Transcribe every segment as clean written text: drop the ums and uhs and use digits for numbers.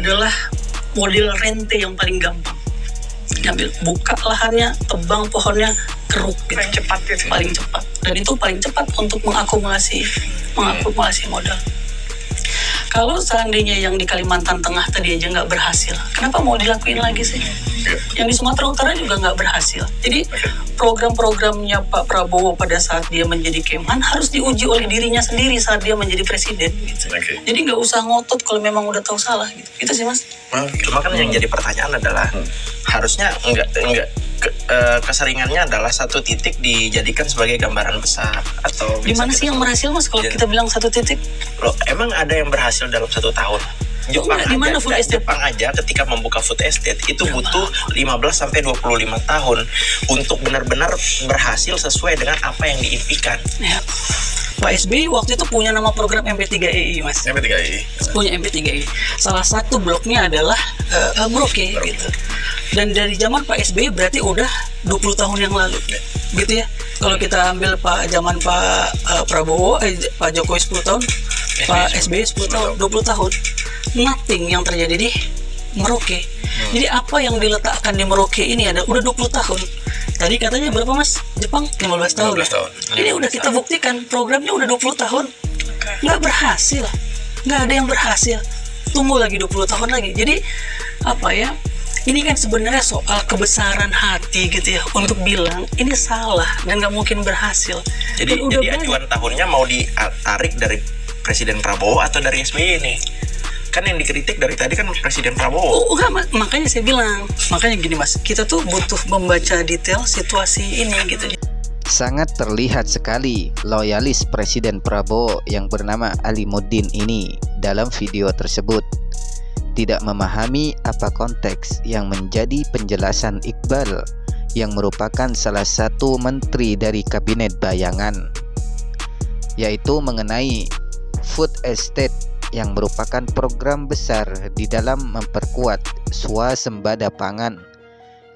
adalah model rente yang paling gampang. Ambil, buka lahannya, tebang pohonnya, keruk gitu. Paling cepat. Dan itu paling cepat untuk mengakumulasi modal. Kalau seandainya yang di Kalimantan Tengah tadi aja nggak berhasil, kenapa mau dilakuin lagi sih? Yang di Sumatera Utara juga nggak berhasil. Jadi program-programnya Pak Prabowo pada saat dia menjadi Kemhan harus diuji oleh dirinya sendiri saat dia menjadi presiden. Gitu. Jadi nggak usah ngotot kalau memang udah tahu salah. Gitu. Itu sih Mas. Cuma kan yang jadi pertanyaan adalah harusnya keseringannya adalah satu titik dijadikan sebagai gambaran besar atau di mana sih yang berhasil Mas kalau kita bilang satu titik? Loh, emang ada yang berhasil dalam 1 tahun? Jepang aja ketika membuka food estate itu butuh 15 sampai 25 tahun untuk benar-benar berhasil sesuai dengan apa yang diimpikan. Ya. Pak SBY waktu itu punya nama program MP3EI Mas. MP3EI. Punya MP3EI. Salah satu bloknya adalah Merauke gitu. Dan dari zaman Pak SBY berarti udah 20 tahun yang lalu. Gitu ya. Kalau kita ambil zaman Pak Prabowo, Pak Jokowi 10 tahun, Pak SBY 10 tahun, 20 tahun. Nothing yang terjadi di Merauke. Jadi apa yang diletakkan di Merauke ini ada udah 20 tahun. Tadi katanya berapa Mas? Jepang 15 tahun. 15 tahun. Ini udah kita buktikan programnya udah 20 tahun. Nggak berhasil. Nggak ada yang berhasil. Tunggu lagi 20 tahun lagi. Jadi apa ya? Ini kan sebenarnya soal kebesaran hati gitu ya untuk bilang ini salah dan nggak mungkin berhasil. Jadi acuan tahunnya mau ditarik dari Presiden Prabowo atau dari SBY ini? Kan yang dikritik dari tadi kan Presiden Prabowo. Oh enggak, makanya saya bilang. Makanya gini Mas, kita tuh butuh membaca detail situasi ini gitu. Sangat terlihat sekali loyalis Presiden Prabowo yang bernama Alimuddin ini dalam video tersebut tidak memahami apa konteks yang menjadi penjelasan Iqbal yang merupakan salah satu menteri dari kabinet bayangan, yaitu mengenai food estate yang merupakan program besar di dalam memperkuat swasembada pangan,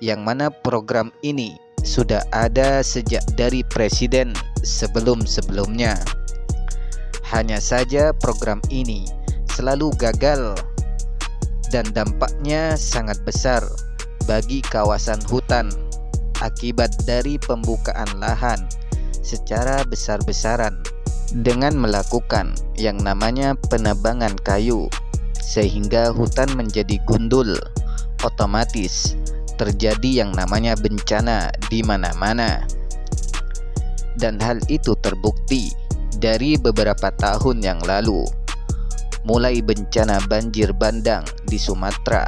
yang mana program ini sudah ada sejak dari presiden sebelum-sebelumnya. Hanya saja program ini selalu gagal dan dampaknya sangat besar bagi kawasan hutan akibat dari pembukaan lahan secara besar-besaran dengan melakukan yang namanya penebangan kayu, sehingga hutan menjadi gundul. Otomatis terjadi yang namanya bencana di mana-mana. Dan hal itu terbukti dari beberapa tahun yang lalu, mulai bencana banjir bandang di Sumatera,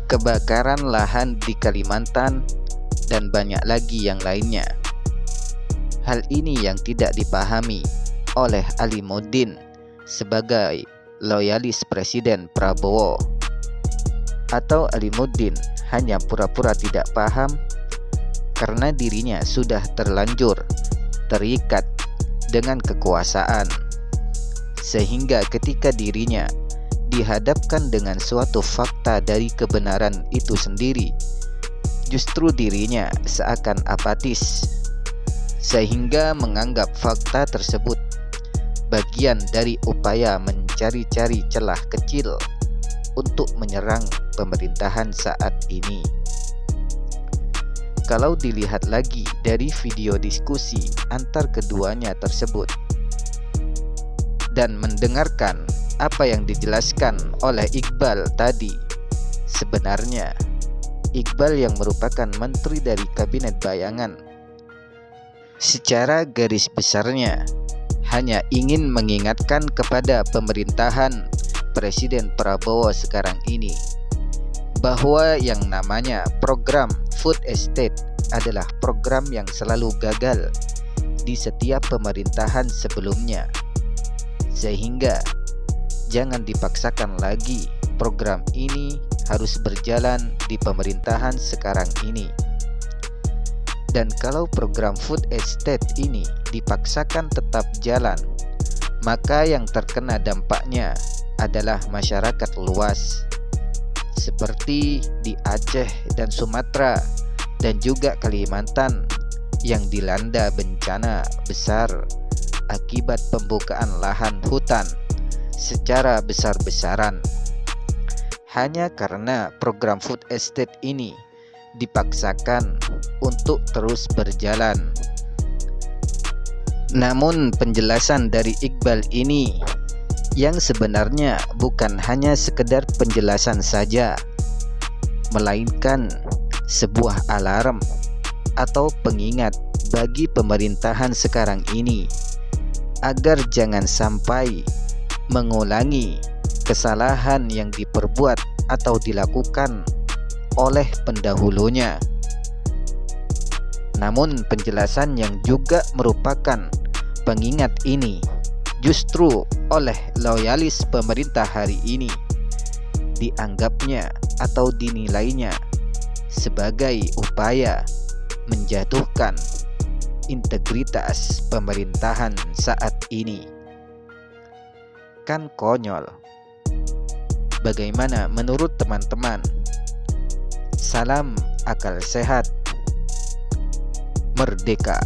kebakaran lahan di Kalimantan, dan banyak lagi yang lainnya. Hal ini yang tidak dipahami oleh Alimuddin sebagai loyalis Presiden Prabowo. Atau Alimuddin hanya pura-pura tidak paham karena dirinya sudah terlanjur terikat dengan kekuasaan, sehingga ketika dirinya dihadapkan dengan suatu fakta dari kebenaran itu sendiri, justru dirinya seakan apatis, sehingga menganggap fakta tersebut bagian dari upaya mencari-cari celah kecil untuk menyerang pemerintahan saat ini. Kalau dilihat lagi dari video diskusi antar keduanya tersebut dan mendengarkan apa yang dijelaskan oleh Iqbal tadi, sebenarnya Iqbal yang merupakan menteri dari kabinet bayangan secara garis besarnya hanya ingin mengingatkan kepada pemerintahan Presiden Prabowo sekarang ini bahwa yang namanya program food estate adalah program yang selalu gagal di setiap pemerintahan sebelumnya, sehingga jangan dipaksakan lagi program ini harus berjalan di pemerintahan sekarang ini. Dan kalau program food estate ini dipaksakan tetap jalan, maka yang terkena dampaknya adalah masyarakat luas, seperti di Aceh dan Sumatera dan juga Kalimantan yang dilanda bencana besar akibat pembukaan lahan hutan secara besar-besaran hanya karena program food estate ini dipaksakan untuk terus berjalan. Namun penjelasan dari Iqbal ini yang sebenarnya bukan hanya sekedar penjelasan saja, melainkan sebuah alarm atau pengingat bagi pemerintahan sekarang ini agar jangan sampai mengulangi kesalahan yang diperbuat atau dilakukan oleh pendahulunya. Namun penjelasan yang juga merupakan pengingat ini justru oleh loyalis pemerintah hari ini dianggapnya atau dinilainya sebagai upaya menjatuhkan integritas pemerintahan saat ini. Kan konyol. Bagaimana menurut teman-teman? Salam akal sehat. Merdeka.